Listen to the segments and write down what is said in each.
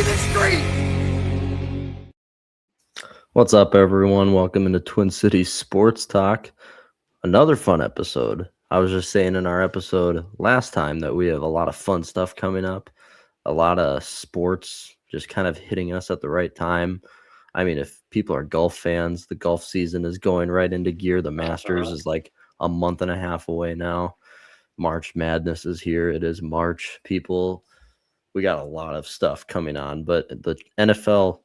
the street. What's up, everyone? Welcome into Twin Cities Sports Talk. Another fun episode. I was just saying in our episode last time that we have a lot of fun stuff coming up, a lot of sports just kind of hitting us at the right time. I mean, if people are golf fans, the golf season is going right into gear. The Masters is like a month and a half away now. March Madness is here. It is March, people. We got a lot of stuff coming on, but the NHL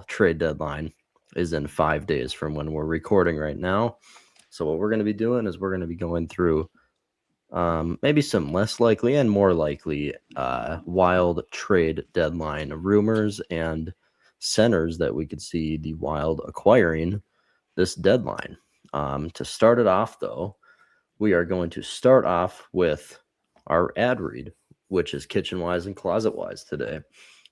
trade deadline is in 5 days from when we're recording right now. So what we're going to be doing is we're going to be going through maybe some less likely and more likely Wild trade deadline rumors and centers that we could see the Wild acquiring this deadline. To start it off, though, we are going to start off with our ad read, which is Kitchen Wise and Closet Wise today.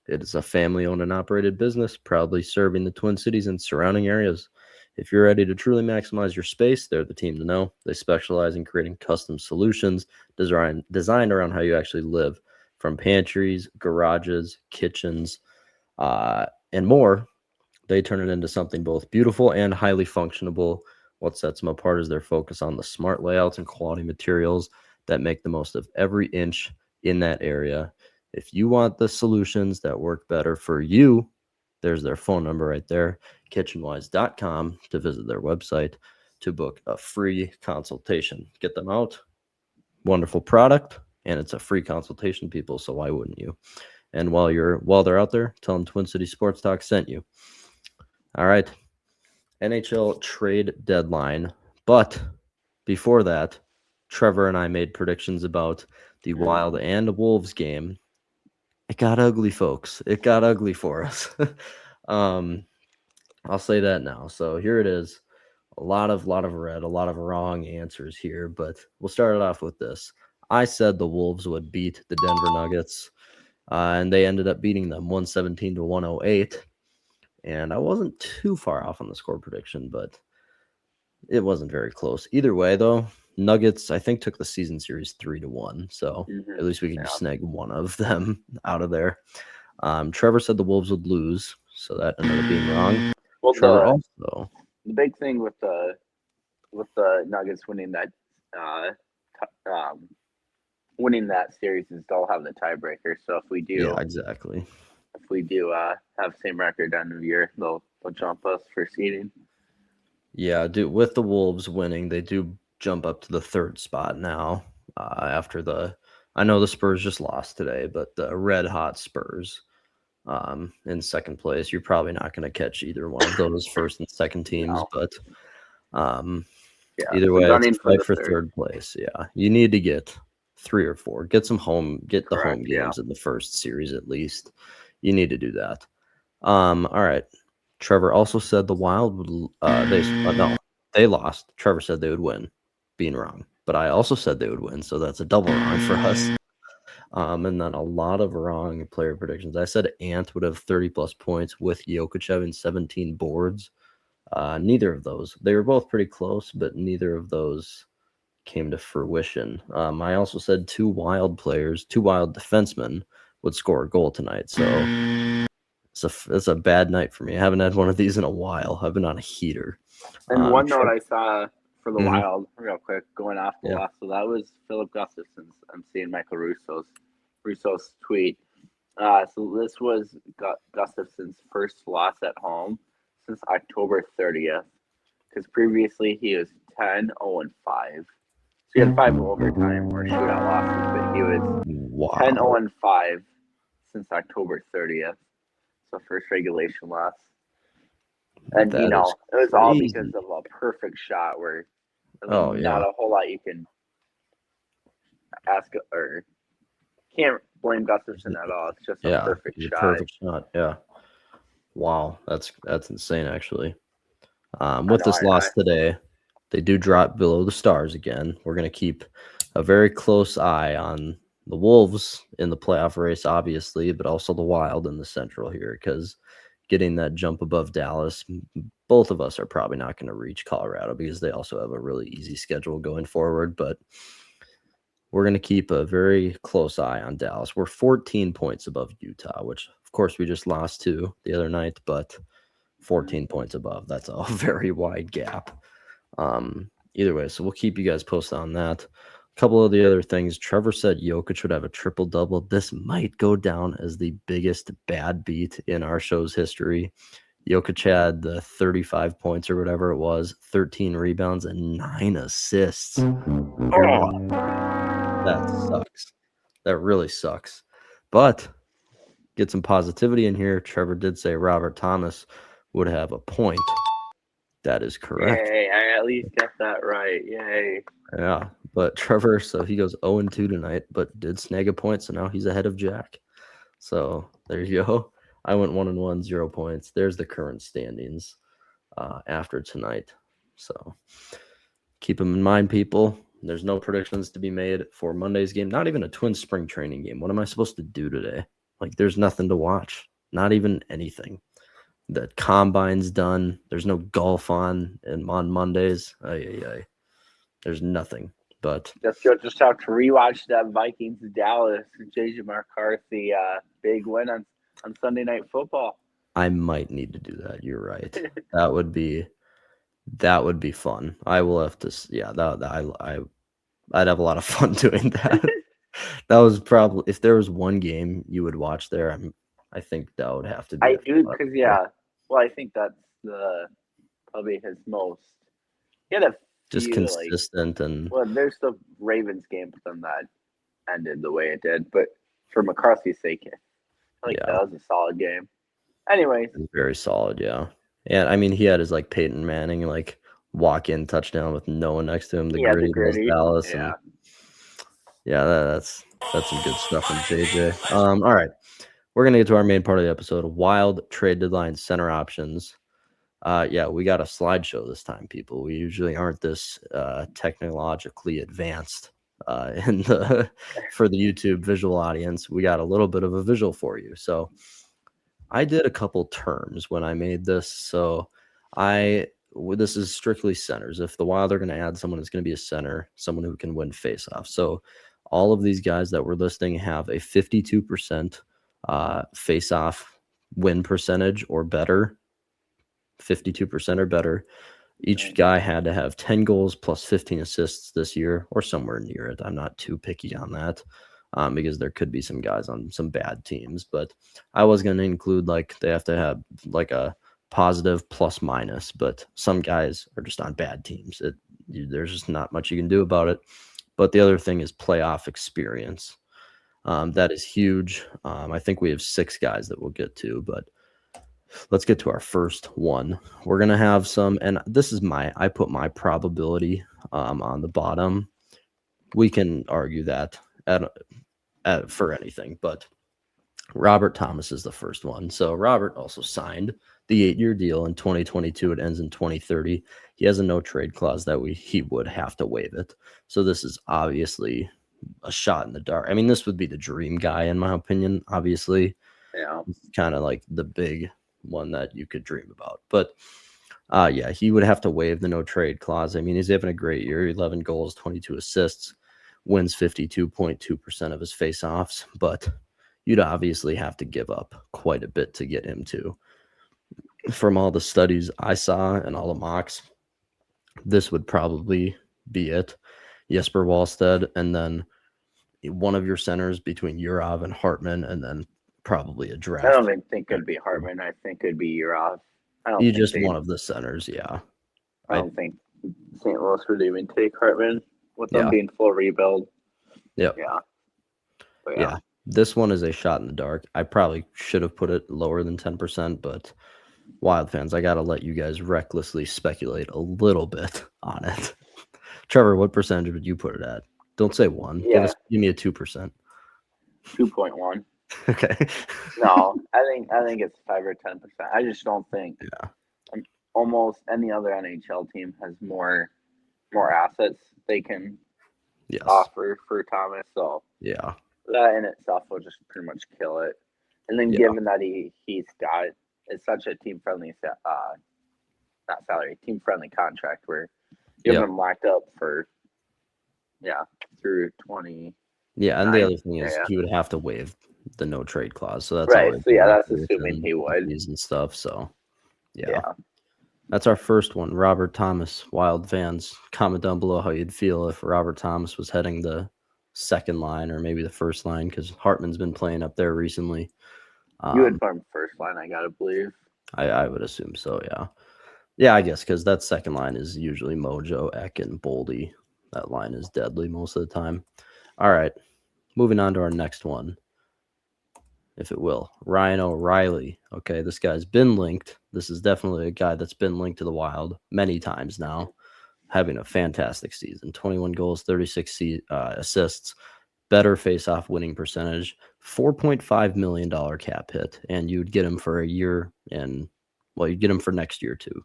It is a family-owned and operated business, proudly serving the Twin Cities and surrounding areas. If you're ready to truly maximize your space, they're the team to know. They specialize in creating custom solutions designed around how you actually live, from pantries, garages, kitchens, and more. They turn it into something both beautiful and highly functional. What sets them apart is their focus on the smart layouts and quality materials that make the most of every inch in that area. If you want the solutions that work better for you, there's their phone number right there, kitchenwise.com, to visit their website to book a free consultation. Get them out. Wonderful product, and it's a free consultation, people, so why wouldn't you? And while they're out there, tell them Twin City Sports Talk sent you. All right, NHL trade deadline. But before that, Trevor and I made predictions about the Wild and Wolves game. It got ugly, folks. It got ugly for us. I'll say that now. So here it is. A lot of red, a lot of wrong answers here, but we'll start it off with this. I said the Wolves would beat the Denver Nuggets, and they ended up beating them 117 to 108. And I wasn't too far off on the score prediction, but it wasn't very close. Either way, though, Nuggets, I think, took the season series 3-1. So at least we can snag one of them out of there. Trevor said the Wolves would lose, so that ended up being wrong. Well, Trevor also. The big thing with the Nuggets winning that series is they'll have the tiebreaker. So if we do, yeah, exactly. If we do have same record end of the year, they'll jump us for seeding. Yeah, with the Wolves winning, they do jump up to the third spot now. After I know the Spurs just lost today, but the red hot Spurs in second place. You're probably not going to catch either one of those first and second teams, No. But yeah, either way, it's a fight for third place. Yeah, you need to get 3 or 4. Get the home games in the first series at least. You need to do that. All right. Trevor also said the Wild would. They lost. Trevor said they would win, being wrong. But I also said they would win, so that's a double wrong for us. And then a lot of wrong player predictions. I said Ant would have 30-plus points with Jokic having 17 boards. Neither of those. They were both pretty close, but neither of those came to fruition. I also said 2 Wild defensemen would score a goal tonight. So it's a bad night for me. I haven't had one of these in a while. I've been on a heater. And one note I saw for the Wild, real quick, going off the last, so that was Philip Gustafson's. I'm seeing Michael Russo's tweet. So this was Gustafson's first loss at home since October 30th, because previously he was 10-0-5. So he had 5 overtime or shootout losses, but he was 10-0-5 since October 30th. So first regulation loss. And, it was all because of a perfect shot where not a whole lot you can ask or can't blame Gustafson at all. It's just a perfect shot. Perfect shot, yeah. Wow, that's insane, actually. With this loss today, they do drop below the Stars again. We're going to keep a very close eye on the Wolves in the playoff race, obviously, but also the Wild in the Central here, because getting that jump above Dallas, both of us are probably not going to reach Colorado because they also have a really easy schedule going forward. But we're going to keep a very close eye on Dallas. We're 14 points above Utah, which, of course, we just lost to the other night, but 14 points above. That's a very wide gap. Either way, so we'll keep you guys posted on that. A couple of the other things. Trevor said Jokic would have a triple-double. This might go down as the biggest bad beat in our show's history. Jokic had the 35 points or whatever it was, 13 rebounds, and 9 assists. That sucks. That really sucks. But get some positivity in here. Trevor did say Robert Thomas would have a point. That is correct. Yay, I at least got that right. Yay. Yeah, but Trevor, so he goes 0-2 tonight, but did snag a point, so now he's ahead of Jack. So there you go. I went 1-1, 0 points. There's the current standings after tonight. So keep them in mind, people. There's no predictions to be made for Monday's game. Not even a Twins spring training game. What am I supposed to do today? Like, there's nothing to watch. Not even anything. The combine's done. There's no golf on Mondays. There's nothing. But just have to rewatch that Vikings Dallas JJ McCarthy big win on Sunday Night Football. I might need to do that. You're right. That would be fun. I will have to. Yeah, I'd have a lot of fun doing that. That was probably, if there was one game you would watch there, I think that would have to be. I do, because well, I think that's probably his most. Just consistent and. Well, there's the Ravens game, but then that ended the way it did. But for McCarthy's sake, that was a solid game. Anyways, very solid, yeah. And I mean, he had his like Peyton Manning walk-in touchdown with no one next to him. The gritty Dallas, and that's some good stuff from JJ. All right, we're gonna get to our main part of the episode. Wild trade deadline center options. We got a slideshow this time, people. We usually aren't this technologically advanced for the YouTube visual audience. We got a little bit of a visual for you. So I did a couple terms when I made this. So this is strictly centers. If the Wild are going to add someone, it's going to be a center, someone who can win faceoff. So all of these guys that we're listing have a 52% faceoff win percentage or better. 52% or better. Each guy had to have 10 goals plus 15 assists this year or somewhere near it. I'm not too picky on that because there could be some guys on some bad teams, but I was going to include they have to have a positive plus minus, but some guys are just on bad teams. There's just not much you can do about it. But the other thing is playoff experience. That is huge. I think we have 6 guys that we'll get to, but let's get to our first one. We're going to have some, and this is I put my probability on the bottom. We can argue that for anything, but Robert Thomas is the first one. So Robert also signed the 8-year deal in 2022. It ends in 2030. He has a no trade clause that he would have to waive it. So this is obviously a shot in the dark. I mean, this would be the dream guy in my opinion, obviously. Yeah. Kind of like the big one that you could dream about. But he would have to waive the no trade clause. I mean, he's having a great year. 11 goals, 22 assists, wins 52.2% of his faceoffs, but you'd obviously have to give up quite a bit to get him to. From all the studies I saw and all the mocks, this would probably be it. Jesper Wallstedt, and then one of your centers between Urov and Hartman, and then probably a draft. I don't even think it'd be Hartman. I think it'd be Urov. You just one of the centers, yeah. I don't think St. Louis would even take Hartman with them being full rebuild. Yep. Yeah. This one is a shot in the dark. I probably should have put it lower than 10%, but Wild fans, I got to let you guys recklessly speculate a little bit on it. Trevor, what percentage would you put it at? Don't say 1. Yeah. Give me a 2%. 2.1. Okay. No, I think it's 5 or 10%. I just don't think almost any other NHL team has more assets they can offer for Thomas. So that in itself will just pretty much kill it. And then given that he's got it's such a team friendly team friendly contract where you have him locked up for through 20. Yeah, and the other thing is he would have to waive the no trade clause, so that's right. always So that's assuming he would and stuff. So yeah. That's our first one. Robert Thomas, Wild fans, comment down below how you'd feel if Robert Thomas was heading the second line or maybe the first line, because Hartman's been playing up there recently. You would farm first line, I gotta believe. I would assume so, yeah. Yeah, I guess, because that second line is usually Mojo, Eck, and Boldy. That line is deadly most of the time. All right, moving on to our next one, if it will. Ryan O'Reilly. Okay, this guy's been linked. This is definitely a guy that's been linked to the Wild many times now, having a fantastic season. 21 goals, 36 assists, better face-off winning percentage, $4.5 million cap hit, and you'd get him for a year and, well, you'd get him for next year too,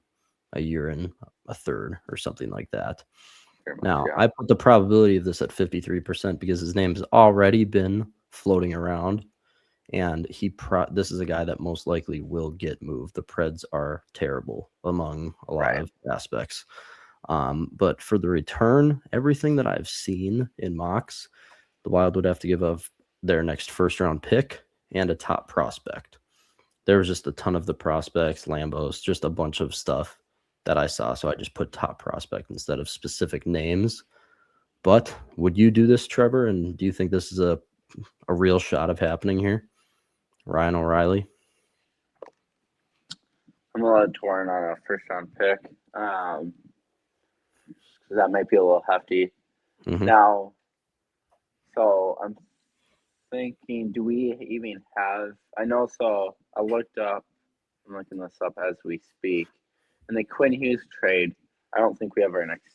a year and a third or something like that. Now, I put the probability of this at 53% because his name's already been floating around, and this is a guy that most likely will get moved. The Preds are terrible among a lot of aspects. But for the return, everything that I've seen in mocks, the Wild would have to give up their next first-round pick and a top prospect. There was just a ton of the prospects, Lambos, just a bunch of stuff that I saw, so I just put top prospect instead of specific names. But would you do this, Trevor? And do you think this is a real shot of happening here? Ryan O'Reilly? I'm a little torn on a first-round pick. That might be a little hefty. Now, so I'm thinking, do we even have, I know, so I'm looking this up as we speak, and the Quinn Hughes trade, I don't think we have our next,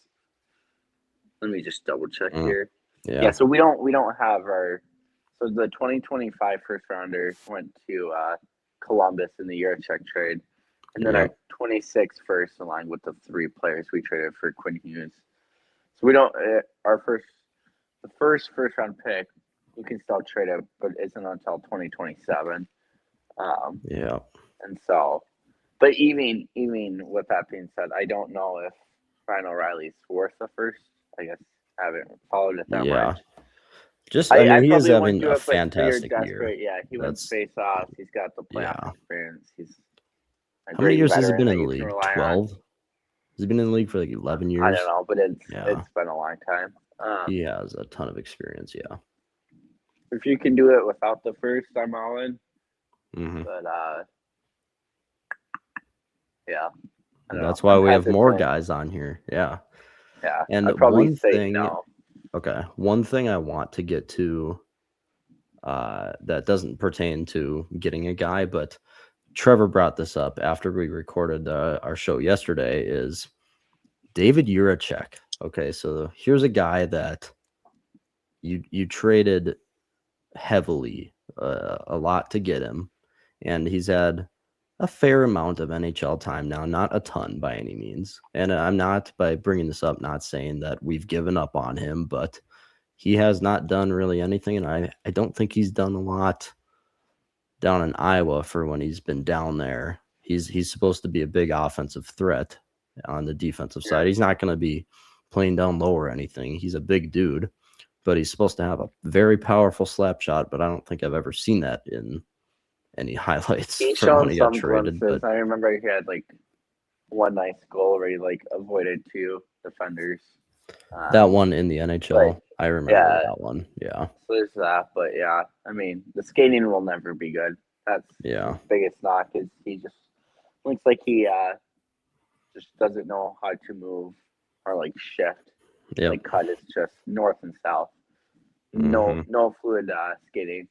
let me just double check here. Yeah, so we don't have so the 2025 first rounder went to Columbus in the Juracek trade, and then our 26 first aligned with the 3 players we traded for Quinn Hughes. So we don't, the first round pick, we can still trade it, but it isn't until 2027. And so, but even with that being said, I don't know if Ryan O'Reilly's worth the first. I guess I haven't followed it that much. Just, I mean, he is having a fantastic year. Yeah, he wins face off. He's got the playoff experience. How many years has he been in the league? 12? Has he been in the league for like 11 years? I don't know, but it's been a long time. He has a ton of experience, If you can do it without the first, I'm all in. But that's why we have more guys on here. Yeah. And I'd probably say no. Okay, one thing I want to get to that doesn't pertain to getting a guy, but Trevor brought this up after we recorded our show yesterday, is David Juracek. Okay, so here's a guy that you traded heavily, a lot to get him, and he's had a fair amount of NHL time now, not a ton by any means. And I'm not, by bringing this up, not saying that we've given up on him, but he has not done really anything, and I don't think he's done a lot down in Iowa for when he's been down there. He's supposed to be a big offensive threat on the defensive side. He's not going to be playing down low or anything. He's a big dude, but he's supposed to have a very powerful slap shot, but I don't think I've ever seen that in any highlights. He showed some glimpses. I remember he had like one nice goal where he like avoided 2 defenders. That one in the NHL, I remember that one. Yeah. So there's that, but I mean, the skating will never be good. That's the biggest knock, is he just looks like he just doesn't know how to move or like shift. Like cut is just north and south. No fluid skating.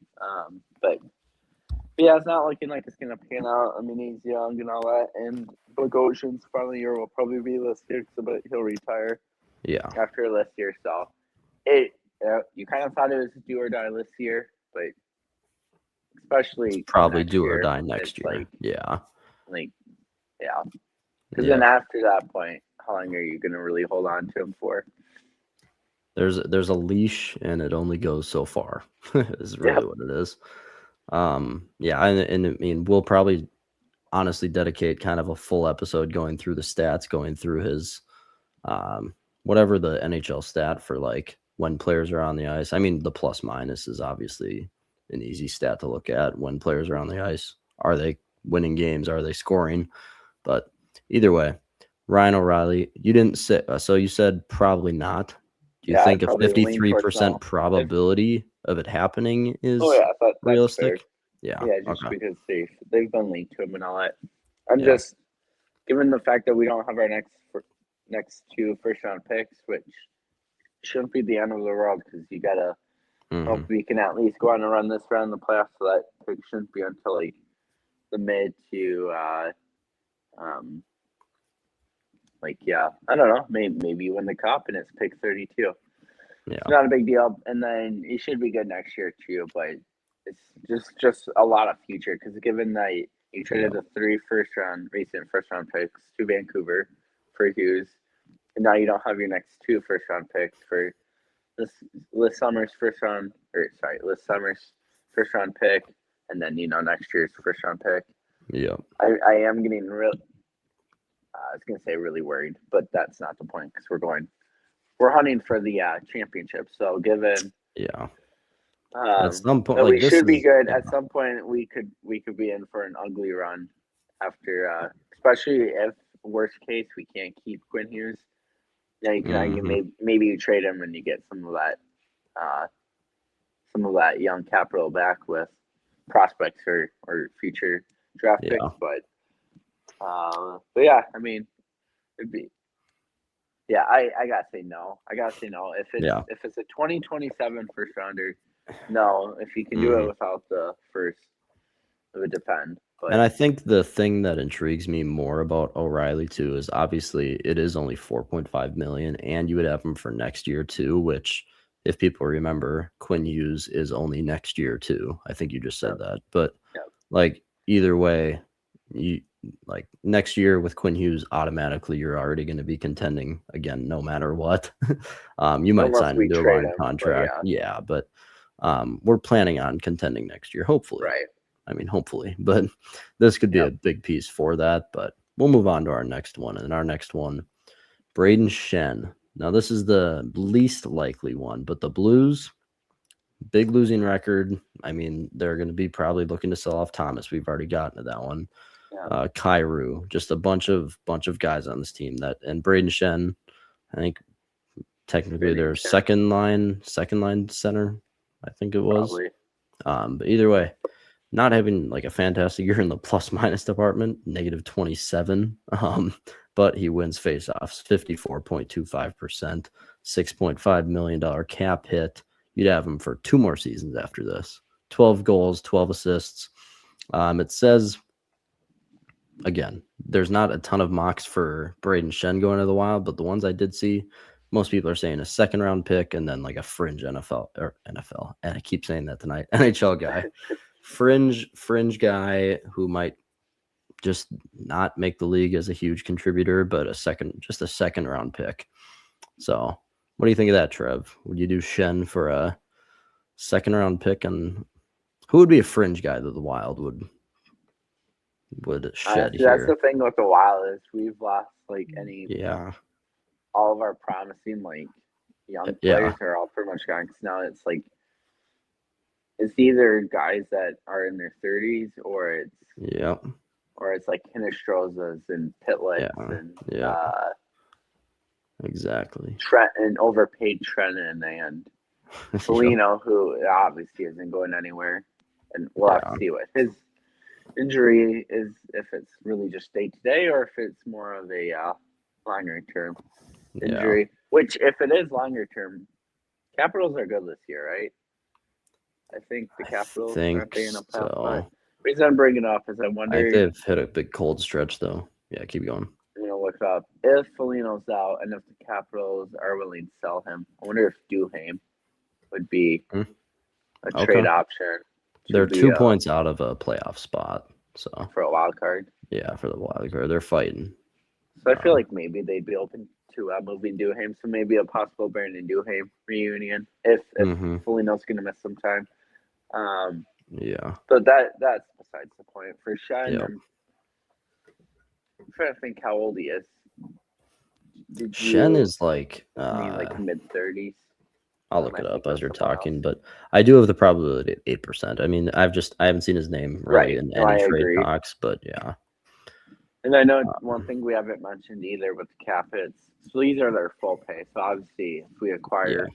But it's not looking like it's gonna pan out. I mean, he's young and all that, and Bogosian's final year will probably be this year, but he'll retire. After this year, so you kind of thought it was do or die this year, but especially it's probably do or die next year. Because then after that point, how long are you gonna really hold on to him for? There's a leash, and it only goes so far. Is really what it is. And I mean, we'll probably honestly dedicate kind of a full episode going through the stats, going through his whatever the NHL stat for like when players are on the ice. I mean, the plus minus is obviously an easy stat to look at when players are on the ice. Are they winning games? Are they scoring? But either way, Ryan O'Reilly, you didn't say, so you said probably not. Do you Yeah, I'd think a probably lean towards no. 53% probability of it happening Oh is yeah, that's fair. realistic? Yeah. Yeah, just Okay. because they've been linked to him and all that. I'm Yeah. just given the fact that we don't have our next 2 first-round picks, which shouldn't be the end of the world because you gotta hope we can at least go on and run this round in the playoffs. So that pick shouldn't be until like the mid to I don't know, maybe you win the cup and it's pick 32. Yeah. It's not a big deal, and then it should be good next year too. But it's just a lot of future because given that you traded the 3 recent first round picks to Vancouver for Hughes, and now you don't have your next 2 first round picks for this summer's first round pick, and then next year's first round pick. Yeah. I am getting I was gonna say really worried, but that's not the point because we're hunting for the championship. So given at some point, that like we this should be good. yeah. At some point, we could be in for an ugly run after, especially if worst case we can't keep Quinn Hughes. Now you can argue maybe you trade him and you get some of that young capital back with prospects or future draft picks, but yeah, I mean, it'd be. Yeah, I gotta say no. If it's a 2027 first rounder, no. If you can do it without the first, it would depend. But. And I think the thing that intrigues me more about O'Reilly too is obviously it is only 4.5 million, and you would have him for next year too. Which, if people remember, Quinn Hughes is only next year too. I think you just said that, but like either way, you. Like next year with Quinn Hughes, automatically you're already going to be contending again, no matter what. You might sign him to a long contract, but we're planning on contending next year, hopefully. Right. I mean, hopefully, but this could be a big piece for that. But we'll move on to our next one, and our next one, Braden Shen. Now this is the least likely one, but the Blues, big losing record. I mean, they're going to be probably looking to sell off Thomas. We've already gotten to that one. Kyrou, just a bunch of guys on this team and Braden Shen, I think technically their second line center, I think it was. But either way, not having like a fantastic year in the plus minus department, -27. But he wins faceoffs 54.25%, $6.5 million cap hit. You'd have him for 2 more seasons after this. 12 goals, 12 assists. It says, again, there's not a ton of mocks for Braden Shen going to the Wild, but the ones I did see, most people are saying a 2nd round pick and then like a fringe NFL, and I keep saying that tonight, NHL guy, fringe guy who might just not make the league as a huge contributor, but a second round pick. So what do you think of that, Trev? Would you do Shen for a 2nd round pick? And who would be a fringe guy that the Wild would shed here? That's the thing with the Wild is we've lost like all of our promising like young players are all pretty much gone. Cause now it's like it's either guys that are in their 30s or it's like Hinestrozas and Pitlets and exactly Trent and overpaid Trenton and Foligno, who obviously isn't going anywhere, and we'll have to see what his injury is, if it's really just day to day or if it's more of a longer term injury. Which, if it is longer term, Capitals are good this year, right? I think the Capitals aren't they in a playoff spot. The reason I'm bringing it up is I wonder. I think they've hit a big cold stretch, though. Yeah, keep going. Look up if Foligno's out and if the Capitals are willing to sell him. I wonder if Duhaime would be a trade option. They're 2 points out of a playoff spot, so for a wild card. Yeah, for the wild card, they're fighting. So I feel like maybe they'd be open to moving Duhaime. So maybe a possible Brandon Duhaime reunion if Foligno's going to miss some time. But that's besides the point. For Shen, I'm trying to think how old he is. Shen is like mid-30s. I'll look it up as you're talking, but I do have the probability at 8%. I mean, I haven't seen his name really in any trade talks, but yeah. And I know one thing we haven't mentioned either with the cap hits. So these are their full pay. So obviously, if we acquire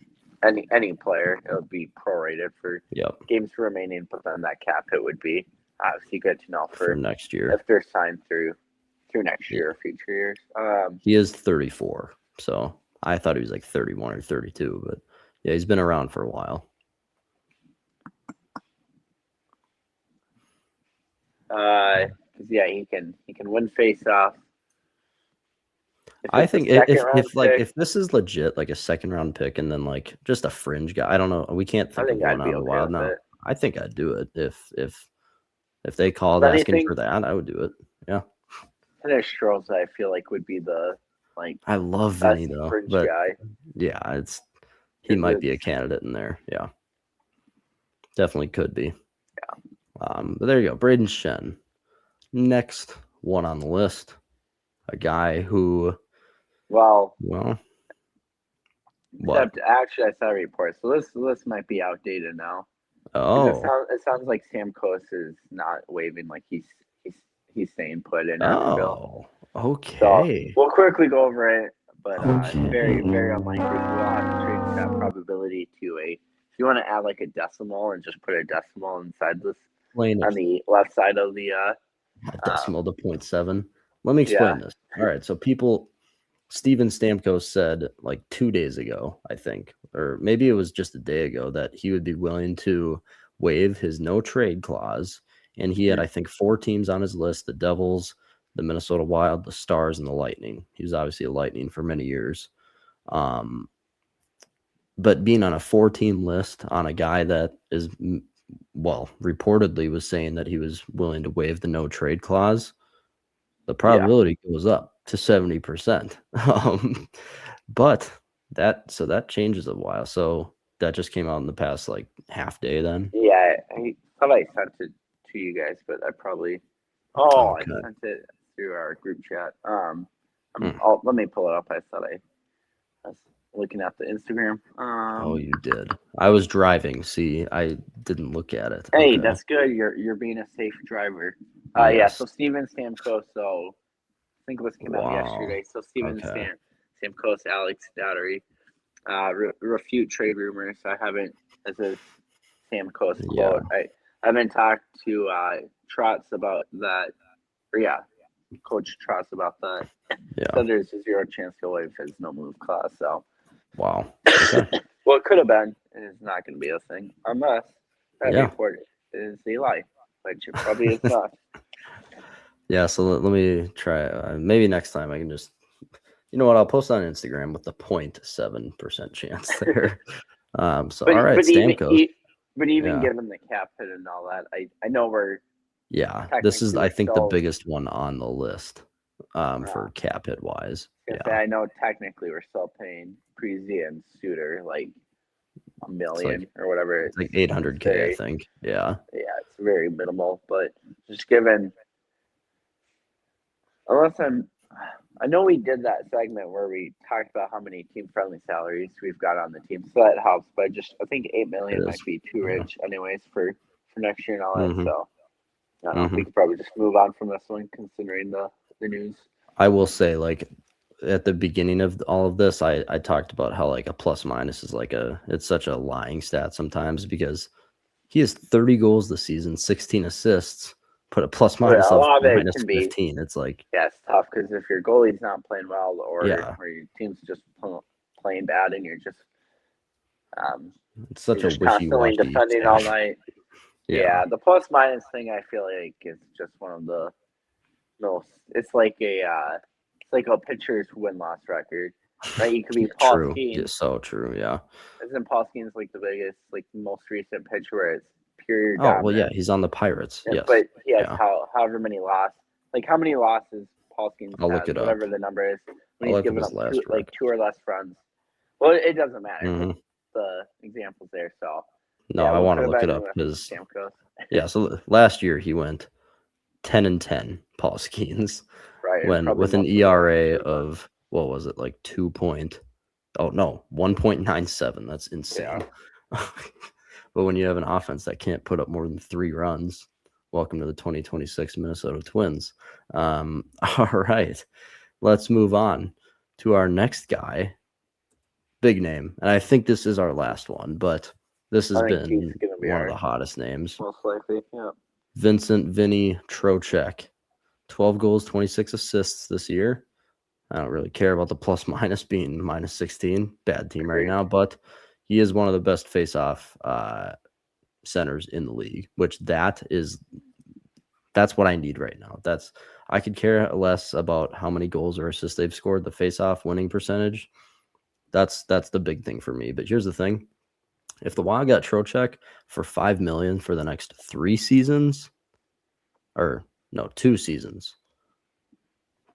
any player, it would be prorated for games remaining, but then that cap hit would be obviously good to know for next year if they're signed through next year or future years. He is 34, so I thought he was like 31 or 32, but yeah, he's been around for a while. Yeah, he can win face-off. I think if this is legit, like a second-round pick, and then like just a fringe guy, I don't know. We can't think of one on the Wild now. I think I'd do it if they called asking for that. I would do it. Yeah. Finish Strohs, I feel like would be the I love Vinny though, but guy. Yeah, he might be a candidate in there. Yeah, definitely could be. Yeah. But there you go, Braden Shen. Next one on the list, a guy who. Well. What? Actually, I saw a report, so this list might be outdated now. Oh. It sounds like Stamkos is not waving, like he's staying put in Nashville. Oh, okay. So we'll quickly go over it, but very, very unlikely. We'll have to change that probability to if you want to add like a decimal and just put a decimal inside this on the left side of the a decimal to 0.7. Let me explain this. All right, so Steven Stamkos said like 2 days ago, I think, or maybe it was just a day ago, that he would be willing to waive his no trade clause. And he had, I think, 4 teams on his list: the Devils, the Minnesota Wild, the Stars, and the Lightning. He was obviously a Lightning for many years. But being on a 4-team list on a guy that is, reportedly was saying that he was willing to waive the no trade clause, the probability goes up to 70%. But that changes a while. So that just came out in the past like half day then. Yeah, I thought I sent it to you guys, but I probably I sent it through our group chat. Let me pull it up. I thought I was looking at the Instagram. You did. I was driving. See, I didn't look at it. Hey, that's good. You're being a safe driver. Yeah. So Steven Stamkos. So I think this came out yesterday. So Steven Stamkos, Alex Daughtery, refute trade rumors. I haven't. This is Stamkos quote. I haven't talked to Trotz about that. Coach Trotz about that. Yeah. So there's a 0 chance he'll waive his no move clause. So. Wow. Okay. Well, it could have been. It's not going to be a thing unless that report is a lie, which it probably is not. Yeah. So let me try. Maybe next time I can just. You know what? I'll post on Instagram with the 0.7% chance there. All right, Stamkos. But even given the cap hit and all that, I know we're. Yeah, this is I think the biggest one on the list for cap hit wise. I know technically we're still paying Prezi and Suter like $1 million or whatever. It's like $800K, I think. Yeah. Yeah, it's very minimal, but just given. I know we did that segment where we talked about how many team-friendly salaries we've got on the team, so that helps. But I think $8 million might be too rich, anyways, for next year and all that. So, I don't know. We could probably just move on from this one, considering the news. I will say, like at the beginning of all of this, I talked about how like a plus minus is like it's such a lying stat sometimes, because he has 30 goals this season, 16 assists. Put a plus minus of minus 15. It's like it's tough because if your goalie's not playing well or your team's just playing bad and you're just it's such a constantly defending all night. Yeah, the plus minus thing I feel like is just one of the most. It's like a pitcher's win loss record, right? You could be Paul Skeens. It's so true. Yeah, isn't Paul Skeens like the biggest, like most recent pitcher where it's pure dominant? Well, yeah, he's on the Pirates. Yes, but he has however many losses. Like how many losses Paul Skeens I'll has, look it whatever up. The number is. When he's given up 2 or less runs. Well, it doesn't matter. The examples there. So no, I want to look it up because so last year he went 10-10. Paul Skeens, right? With an ERA of what was it, like 2.0 Oh no, 1.97. That's insane. Yeah. But when you have an offense that can't put up more than 3 runs, welcome to the 2026 Minnesota Twins. All right, let's move on to our next guy. Big name, and I think this is our last one, but this has been one of the hottest names. Most likely, yeah. Vincent Vinny Trocheck, 12 goals, 26 assists this year. I don't really care about the plus minus being minus 16. Bad team right now, but he is one of the best face-off centers in the league, which that's what I need right now. I could care less about how many goals or assists they've scored. The face-off winning percentage, that's the big thing for me. But here's the thing: if the Wild got Trocheck for $5 million for the next 3 seasons, or no, 2 seasons,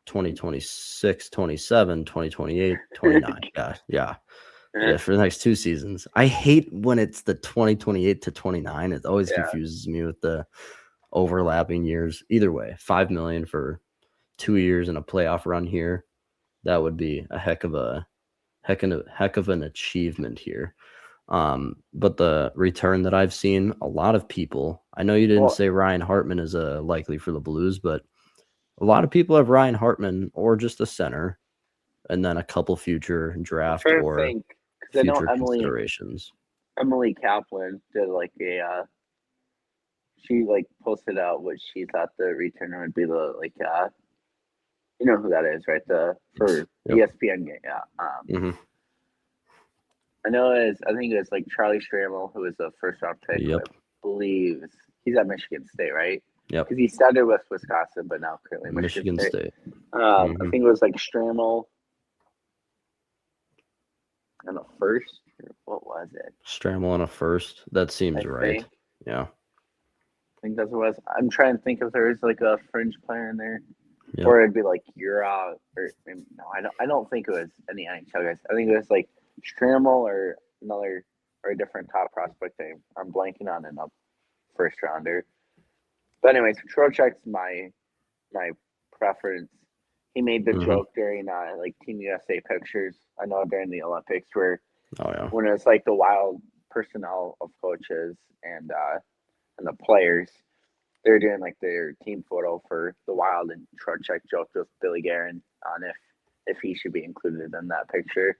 2026, 27, 2028, 29. Yeah. For the next 2 seasons. I hate when it's the 2028 to 29. It always confuses me with the overlapping years. Either way, $5 million for 2 years and a playoff run here. That would be a heck of an achievement here. But the return that I've seen, a lot of people, I know you didn't say Ryan Hartman is likely for the Blues, but a lot of people have Ryan Hartman or just a center, and then a couple future draft or future considerations. Emily Kaplan did like she like posted out what she thought the returner would be, the you know who that is, right? For ESPN game, yeah. I think it was like Charlie Stramel, who was a first round pick. I believe he's at Michigan State, right? Yep. Because he started with Wisconsin, but now currently Michigan State. I think it was like Stramel and a first. What was it? Stramel and a first. That seems right. Yeah. I think that's what it was. I'm trying to think if there is like a fringe player in there. Yep. Or it'd be like Ura, or no, I don't think it was any NHL guys. I think it was like Stramel or another or a different top prospect name. I'm blanking on a first rounder. But anyways, Trocheck's my preference. He made the joke during like Team USA pictures. I know during the Olympics where when it was like the Wild personnel of coaches and the players, they were doing like their team photo for the Wild, and Trocheck joked with Billy Guerin on if he should be included in that picture.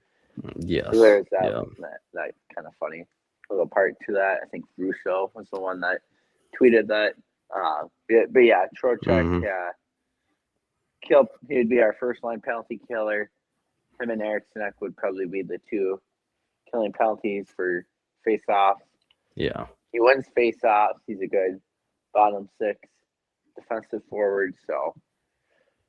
Yes. So there's that kind of funny little part to that. I think Russo was the one that tweeted that. But yeah, Trocheck, he'd be our first line penalty killer. Him and Eriksson would probably be the 2 killing penalties for face-offs. Yeah. He wins face-offs. He's a good bottom 6 defensive forward. So,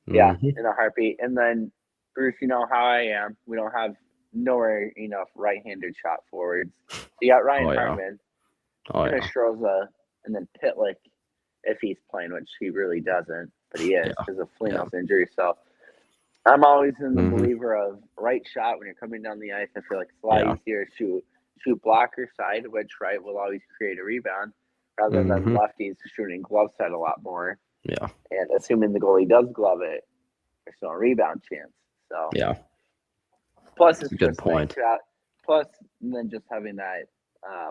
yeah, in a heartbeat. And then, Bruce, you know how I am. We don't have nowhere enough right-handed shot forwards. You got Ryan Hartman, Stroza, and then Pitlick if he's playing, which he really doesn't, but he is because of Foligno's injury. So I'm always in the believer of right shot when you're coming down the ice. I feel like it's a lot easier to shoot blocker side, which right will always create a rebound, rather than lefties shooting glove side a lot more. Yeah. And assuming the goalie does glove it, there's no rebound chance. So plus it's a good point. Plus, and then just having that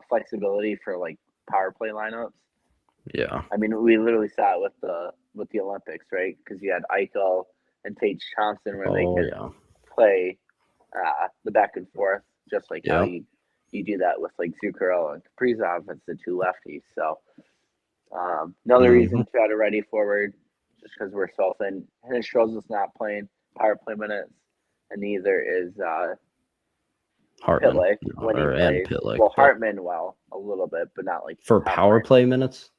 flexibility for like power play lineups. Yeah. I mean, we literally saw it with the Olympics, right? Because you had Eichel and Tage Thompson where they could play the back and forth, just like how you do that with like Zuccarello and Kaprizov. It's the 2 lefties. So another reason to add a ready forward, just because we're so thin. Hinostroza's not playing power play minutes, and neither is Hartman. Pitlick when he plays. Pitlick, well, Hartman, a little bit, but not like for power play minutes.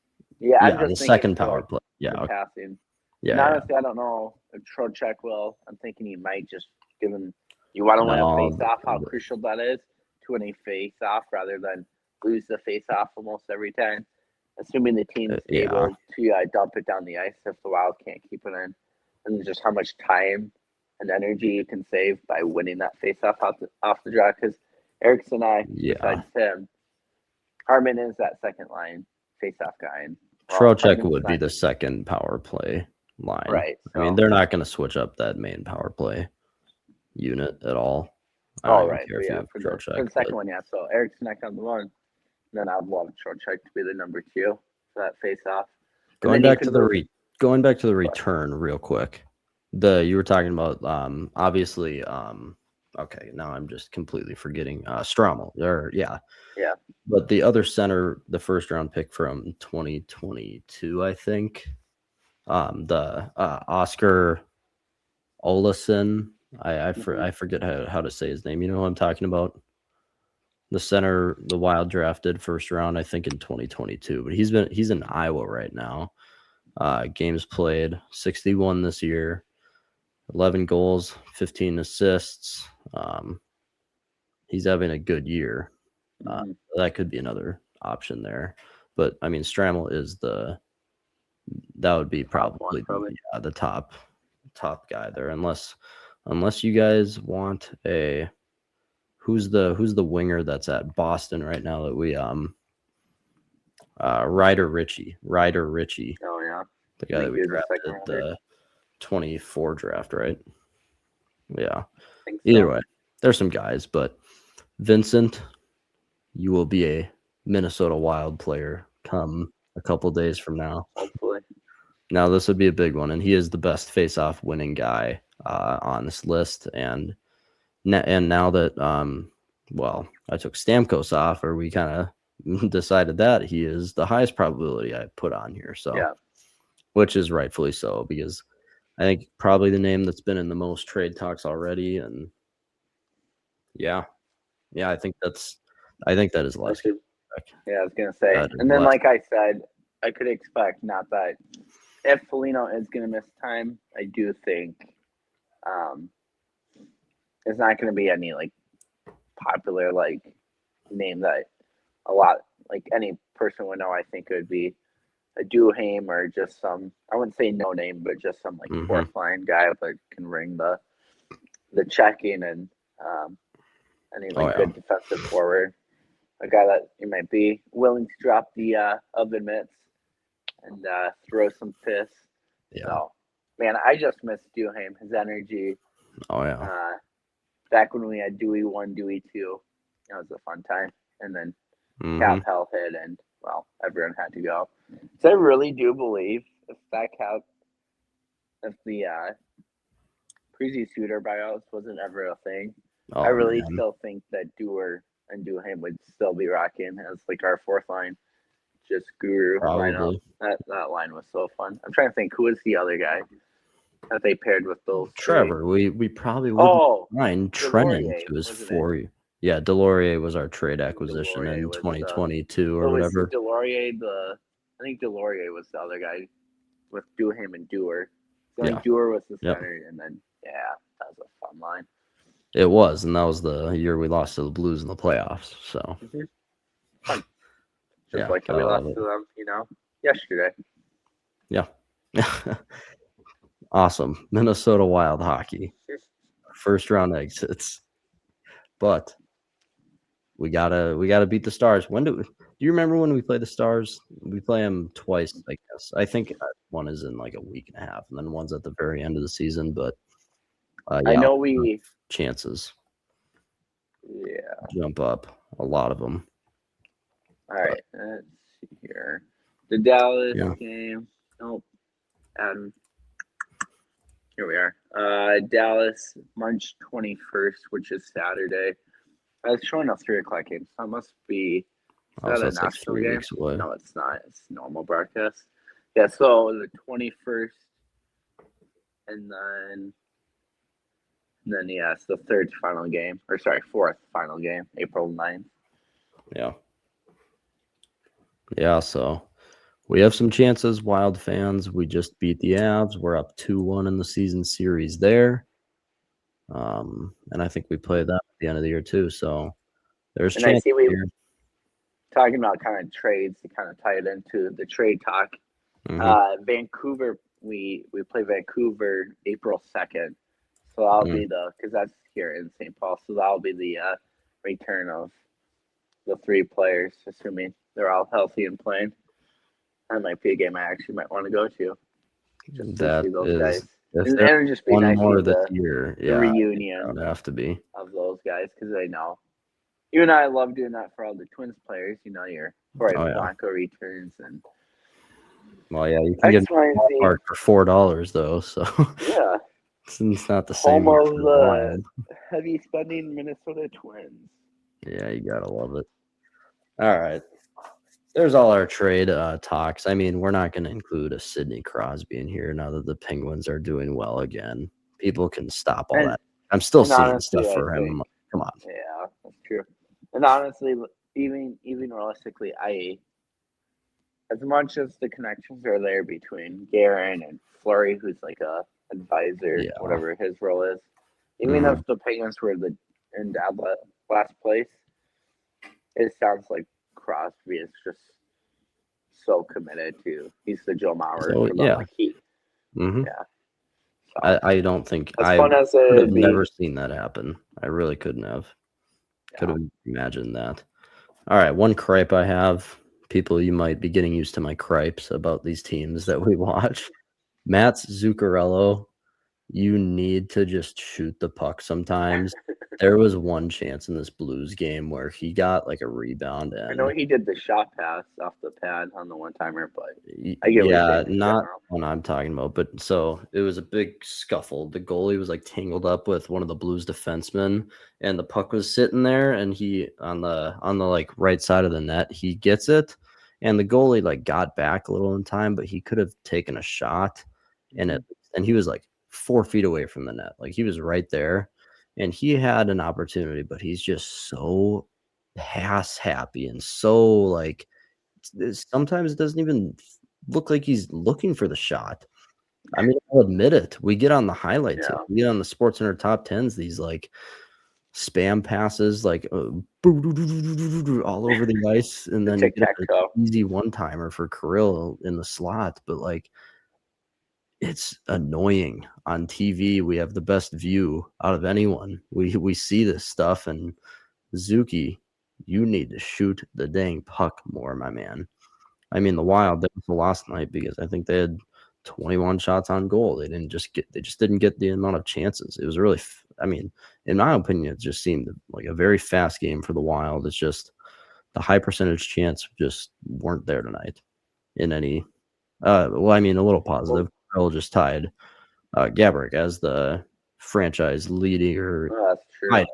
Yeah, the second power play. Yeah, passing. Yeah. And honestly, I don't know if Trocheck will. I'm thinking he might, just given you want to win a face-off, how crucial that is to win a face-off rather than lose the face-off almost every time. Assuming the team's able to dump it down the ice if the Wild can't keep it in, and just how much time and energy you can save by winning that face-off off the draw. Because Eriksson and besides him, Hartman is that second line face-off guy. And Trocheck would be the second power play line. Right. I mean, they're not going to switch up that main power play unit at all. I don't Oh, even right. care But if you yeah, have for Trocheck. the second one, yeah. So Eric's neck on the one. Then I'd love Trocheck to be the number 2 for that face off. Going back to the return real quick. You were talking about obviously okay, now I'm just completely forgetting Strommel. Yeah. But the other center, the first round pick from 2022, I think. The Oscar Olason. I forget how to say his name. You know who I'm talking about? The center the Wild drafted first round, I think in 2022. But he's in Iowa right now. Games played 61 this year, 11 goals, 15 assists. He's having a good year. That could be another option there. But I mean, Strammel is that would be probably the top guy there, unless you guys want a who's the winger that's at Boston right now that we Ryder Ritchie. Oh yeah, the guy that we drafted the 24 draft, right? Yeah. Either way, there's some guys, but Vincent, you will be a Minnesota Wild player come a couple days from now. Hopefully. Now this would be a big one, and he is the best face-off winning guy on this list. And now that well, I took Stamkos off, or we kind of decided that he is the highest probability I put on here. So, yeah, which is rightfully so, because I think probably the name that's been in the most trade talks already, and yeah, I think that is Lesky. Yeah, I was gonna say, and then like I said, I could expect not that if Foligno is gonna miss time, I do think it's not gonna be any like popular like name that a lot like any person would know. I think it would be a Duhaime or just some, I wouldn't say no name, but just some like fourth line guy that can ring the checking and any like good defensive forward. A guy that you might be willing to drop the oven mitts and throw some piss. Yeah. So, man, I just miss Duhaime, his energy. Oh yeah. Back when we had Dewey 1, Dewey 2, it was a fun time. And then Cap Hell hit, and well, everyone had to go. So I really do believe if the Prezi Suter buyouts wasn't ever a thing, I really still think that Dewar and Duhaime would still be rocking as like our fourth line, just guru lineup. That line was so fun. I'm trying to think who was the other guy that they paired with those. Trevor. We probably wouldn't mind Trennan to his 4. Yeah, Delorier was our trade acquisition in 2022 or whatever. I think Delorier was the other guy with Duhaime and Dewar. So I think Dewar was the center, and then that was a fun line. It was, and that was the year we lost to the Blues in the playoffs. So, fun. Just like how we lost to them, yesterday. Yeah. Awesome. Minnesota Wild hockey. First round exits. But we gotta beat the Stars. Do you remember when we play the Stars? We play them twice, I guess. I think one is in like a week and a half, and then one's at the very end of the season. But I know we chances. Yeah. Jump up. A lot of them. All right. Let's see here. The Dallas game. Nope. Here we are. Dallas, March 21st, which is Saturday. I was showing a 3:00 game, so it must be. Is that a national game? No, it's not. It's normal broadcast. Yeah, so the 21st, and then it's the fourth final game, April 9th. Yeah. Yeah, so we have some chances, Wild fans. We just beat the Avs. We're up 2-1 in the season series there. And I think we play that at the end of the year too. So there's chances. And I see we talking about kind of trades to kind of tie it into the trade talk. Vancouver, we play Vancouver April 2nd. So that'll be because that's here in St. Paul. So that'll be the return of the 3 players, assuming they're all healthy and playing. That might be a game I actually might want to go to. Just to see those guys. If And there's it would just be one nice more to this the year, the yeah, reunion it would have to be. of those guys because I know you and I love doing that for all the Twins players. You know, your Corey Oh yeah. Blanco returns and Well, yeah, you can get X, Y, and Z. park for $4 though, so Yeah, it's not the same home here of for the the Wild. heavy spending Minnesota Twins. Yeah, you gotta love it. All right. There's all our trade talks. I mean, we're not going to include a Sidney Crosby in here now that the Penguins are doing well again. People can stop all And that. I'm still seeing honestly, stuff I for him. think Come on. yeah, that's true. And honestly, even realistically, as much as the connections are there between Guerin and Fleury, who's like a advisor, Yeah. whatever his role is, even if the Penguins were in last place, it sounds like Crosby is just so committed to. He's the Joe Mauer So, for the yeah. Heat. Mm-hmm. Yeah. So, I don't think as I fun as could it have would be, never seen that happen. I really couldn't have. Could have imagined that. All right. One gripe I have. People, you might be getting used to my gripes about these teams that we watch. Mats Zuccarello, you need to just shoot the puck sometimes. There was one chance in this Blues game where he got like a rebound I know and he did the shot pass off the pad on the one timer, but I get what you're yeah, saying in not general. what I'm talking about. But so it was a big scuffle. The goalie was like tangled up with one of the Blues defensemen, and the puck was sitting there, and he on the like right side of the net, he gets it, and the goalie like got back a little in time, but he could have taken a shot, and he was like 4 feet away from the net, like he was right there, and he had an opportunity, but he's just so pass happy and so like sometimes it doesn't even look like he's looking for the shot. I mean, I'll admit it. We get on the highlights. Yeah. We get on the Sports Center top tens. These like spam passes, like all over the ice, and The then you get an tic-tac-toe. easy one timer for Kirill in the slot. But like, it's annoying on TV. We have the best view out of anyone. We see this stuff, and Zuki, you need to shoot the dang puck more, my man. I mean, the Wild, that was the last night because I think they had 21 shots on goal. They just didn't get the amount of chances. It was really, I mean, in my opinion, it just seemed like a very fast game for the Wild. It's just the high percentage chance just weren't there tonight in any, well, I mean, a little positive. Earl just tied Gabrick as the franchise leader, That's true.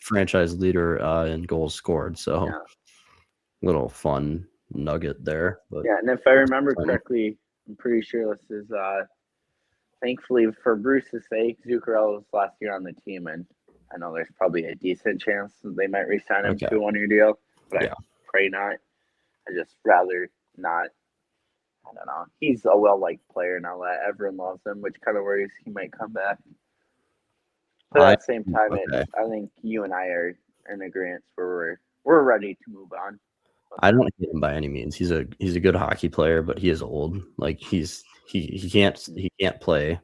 franchise leader in goals scored. So, Yeah. little fun nugget there. But yeah, and if I remember correctly, I'm pretty sure this is thankfully for Bruce's sake, Zuccarello's last year on the team, and I know there's probably a decent chance that they might re-sign him to a one-year deal, but I pray not. I just rather not. I don't know. He's a well-liked player now that everyone loves him, which kind of worries he might come back. But at the same time, I think you and I are in agreement where we're ready to move on. I don't hate him by any means. He's a good hockey player, but he is old. Like he can't play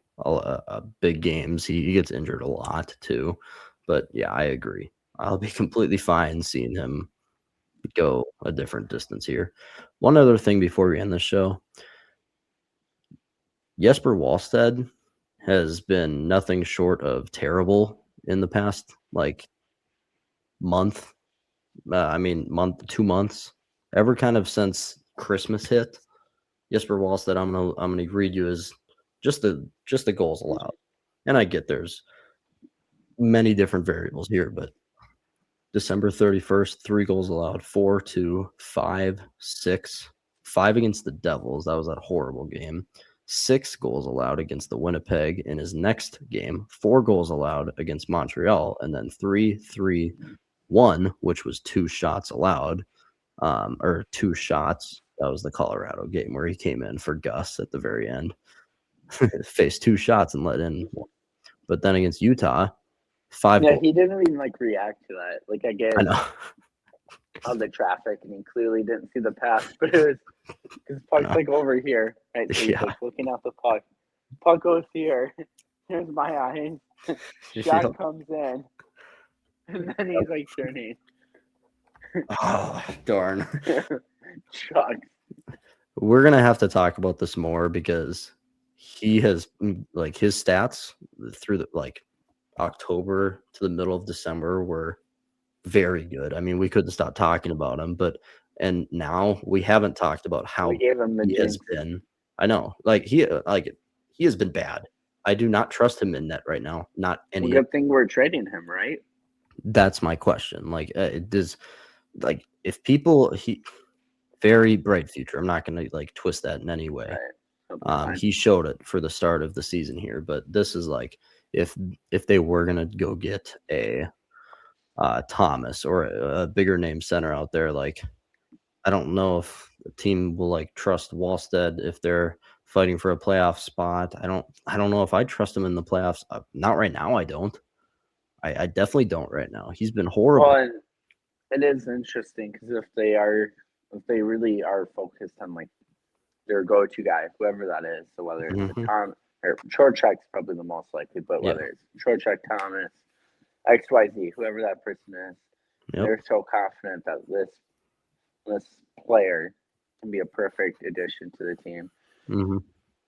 big games. He gets injured a lot too. But yeah, I agree. I'll be completely fine seeing him go a different distance here. One other thing before we end the show. Jesper Wallstedt has been nothing short of terrible in the past like month. 2 months. Ever kind of since Christmas hit. Jesper Wallstedt, I'm gonna read you as just the goals allowed. And I get there's many different variables here, but December 31st, 3 goals allowed, 4, 2, 5, 6, 5 against the Devils. That was a horrible game. 6 goals allowed against the Winnipeg in his next game, 4 goals allowed against Montreal, and then 3-3-1, which was 2 shots allowed, or 2 shots. That was the Colorado game where he came in for Gus at the very end, faced 2 shots and let in 1. But then against Utah, 5 goals. He didn't even like react to that. Like I guess I know. of the traffic, and he clearly didn't see the pass, but it was his puck's like over here, right? So he's like looking at the puck. Puck goes here. Here's my eyes. Shot comes in, and then he's like turning. Oh, darn. Chuck. We're gonna have to talk about this more because he has like his stats through the October to the middle of December were very good. I mean, we couldn't stop talking about him, and now we haven't talked about how we gave him the he has jinx. been. I know, he has been bad. I do not trust him in net right now. Not any. Well, good thing we're trading him, right? That's my question. It does. If people very bright future. I'm not going to twist that in any way. Right. He showed it for the start of the season here, but this is if they were going to go get a Thomas or a bigger name center out there, I don't know if the team will trust Wallstead if they're fighting for a playoff spot. I don't know if I trust him in the playoffs. Not right now. I don't. I definitely don't right now. He's been horrible. Well, it is interesting because if they really are focused on their go-to guy, whoever that is, so whether it's a Tom or Trocheck's probably the most likely, but whether it's Trocheck, Thomas, XYZ, whoever that person is, they're so confident that this player can be a perfect addition to the team.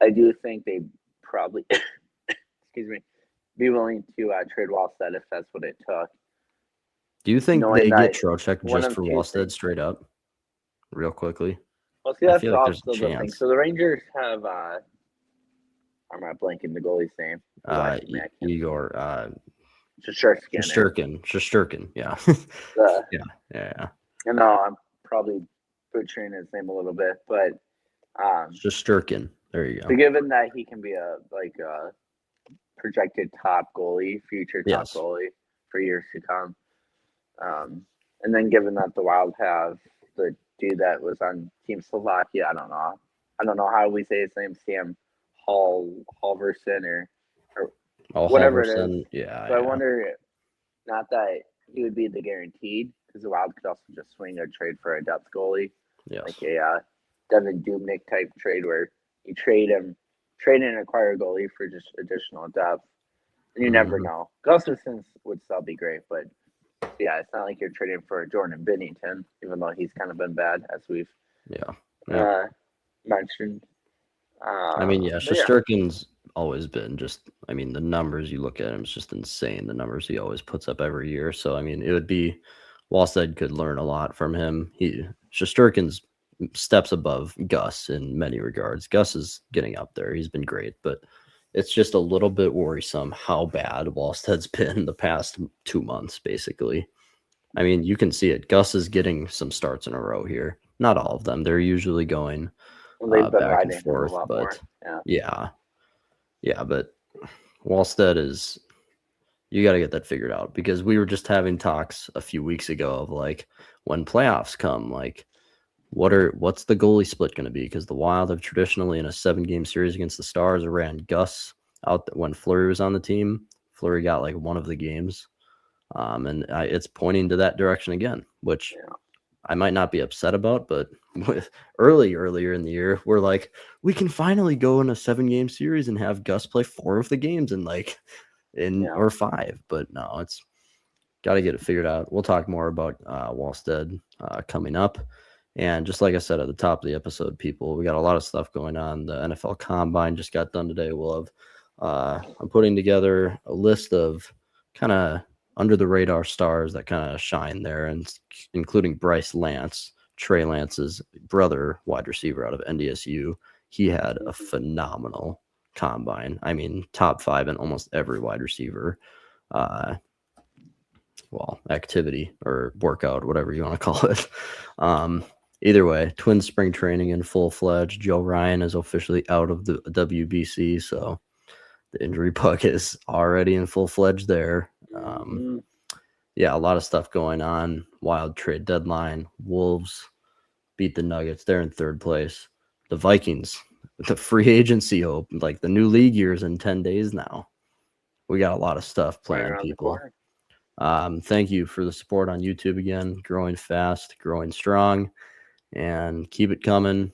I do think they probably, excuse me, be willing to trade Wallstead if that's what it took. Do you think they get Trocheck just for Wallstead straight up? Real quickly. Well, see, that's also the thing. So the Rangers have I'm not blanking the goalie's name. Igor Shesterkin. Shesterkin, yeah. Yeah. And no, I'm probably butchering his name a little bit, but Shesterkin. There you go. So given that he can be a projected top goalie, future top goalie for years to come, and then given that the Wild have the dude that was on Team Slovakia, I don't know how we say his name, Sam Halverson or whatever it is. Yeah. So I wonder, not that he would be the guaranteed, because the Wild could also just swing a trade for a depth goalie, like a Devin Dubnyk type trade where you trade and acquire a goalie for just additional depth. And you never know. Gustafsson would still be great, but yeah, it's not like you're trading for Jordan Binnington, even though he's kind of been bad, as we've mentioned. Shesterkin's always been the numbers you look at him, it's just insane. The numbers he always puts up every year. So, it would be, Wallstead could learn a lot from him. Shesterkin's steps above Gus in many regards. Gus is getting up there. He's been great, but it's just a little bit worrisome how bad Wallstead's been the past 2 months, basically. You can see it. Gus is getting some starts in a row here. Not all of them. They're usually going back and forth, but but Wallstead is, you got to get that figured out, because we were just having talks a few weeks ago of when playoffs come, what's the goalie split going to be? Because the Wild have traditionally, in a 7-game series against the Stars, ran Gus out when Fleury was on the team. Fleury got one of the games, and it's pointing to that direction again, which I might not be upset about, but earlier in the year, we're we can finally go in a 7-game series and have Gus play 4 of the games or 5. But no, it's got to get it figured out. We'll talk more about Wallstead coming up. And just like I said at the top of the episode, people, we got a lot of stuff going on. The NFL Combine just got done today. We'll have, I'm putting together a list of kind of under the radar stars that kind of shine there, and including Bryce Lance, Trey Lance's brother, wide receiver out of NDSU. He had a phenomenal combine. Top 5 in almost every wide receiver, activity or workout, whatever you want to call it. Either way, Twins spring training in full-fledged. Joe Ryan is officially out of the WBC, so the injury bug is already in full-fledged there. A lot of stuff going on. Wild trade deadline. Wolves beat the Nuggets. They're in 3rd place. The Vikings, the free agency hope, the new league year's in 10 days now. We got a lot of stuff planned, people. Thank you for the support on YouTube again. Growing fast, growing strong, and keep it coming,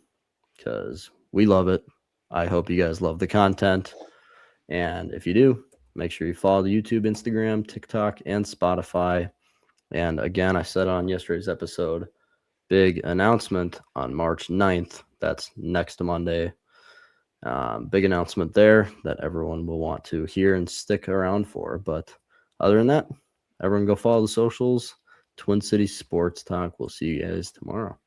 because we love it. I hope you guys love the content. And if you do, make sure you follow the YouTube, Instagram, TikTok, and Spotify. And again, I said on yesterday's episode, big announcement on March 9th. That's next Monday. Big announcement there that everyone will want to hear and stick around for. But other than that, everyone go follow the socials. Twin City Sports Talk. We'll see you guys tomorrow.